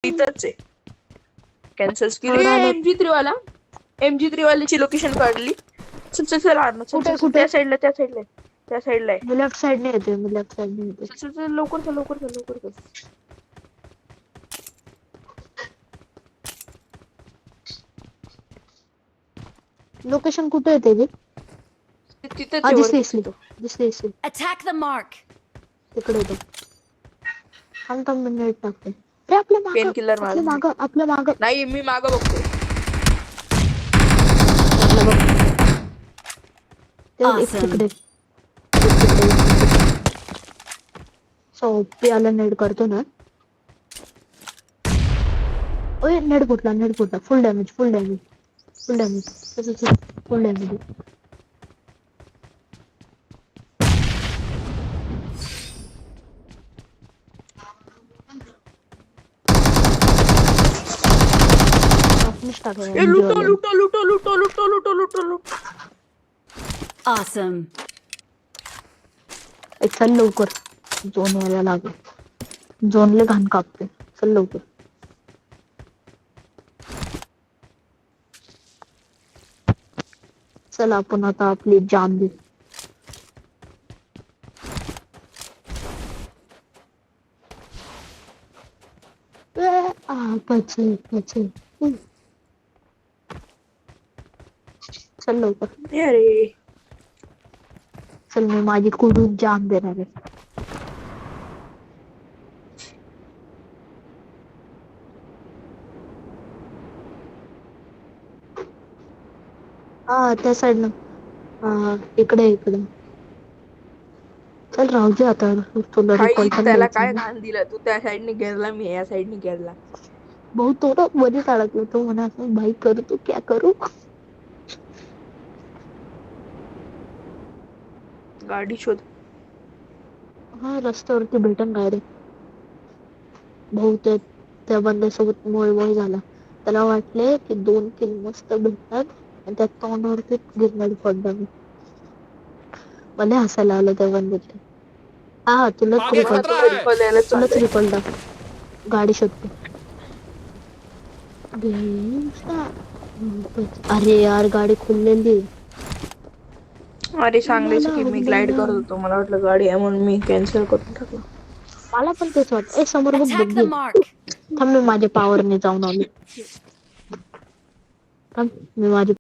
इथंच आहे. कॅन्सल हो केली. राहिलं. MG3 वाल्याची लोकेशन काढली. चल चल चल आर्ण, चल चल कुठे चल, कुठे? त्या साईडला आहे. मी लेफ्ट साइडने येते, मी लेफ्ट साइडने येते. चल चल चल, लवकर चल. लोकेशन कुठे येते ते? तिथंच हा आहे, दिसली. वरतीच तो. दिसली. Attack the mark. तिकडे येतो. थांब मी नेट टाकते. ते आपल्या पेन किलर मारून दे. आपल्या माग. नाही, मी मागं बघतोय. ते एक Awesome. तिकडे. सोपी आला नेट करतो ना. ओय नेट फुटला. फुल डॅमेज. फुल डॅमेज. आपणच टाकूया ए, MG लुटो. वाल्याने. Awesome. चल लवकर. झोन यायला लागेल. झोनले घाण कापते. चल लवकर. चल आपण आता आपली जान देऊ. पचे. चल लवकर. अरे चल मी माझी कुडून जान देणार आहे. हा त्या साईडनं. हा इकडे. चल राहू दे आता. तुला भाई, रिकॉल पण त्याला द्यायचं काय ना. घाण दिलं? तू त्या साईडने गेरला, मी या साईडने गेरला. भाऊ तो ना मध्येच अडकलो. तो म्हणा भाई करू तू क्या करू. गाडी शोध. हा रस्त्यावरती भेटन काय रे. भाऊ त्या बंद्यासोबत मोळ झाला. त्याला वाटले की 2 किल मस्त भेटतात आणि त्या तोंडावरती गिरणारी पडला. मला हसायला आलं त्या बंद्याच्या. हा तुलाच मला तो रिकॉल द्यायला चाललंय. रिकॉल टाक. गाडी शोधते. अरे यार गाडी खुललेली. अरे सांगायचं की मी ग्लाइड करत होतो, मला वाटलं गाडी आहे म्हणून मी कॅन्सल करून टाकलं. मला पण तेच वाटत. समोर बघ Attack the बघ. mark. थांब मी माझ्या पावरने जाऊन आलो. थांब मी माझ्या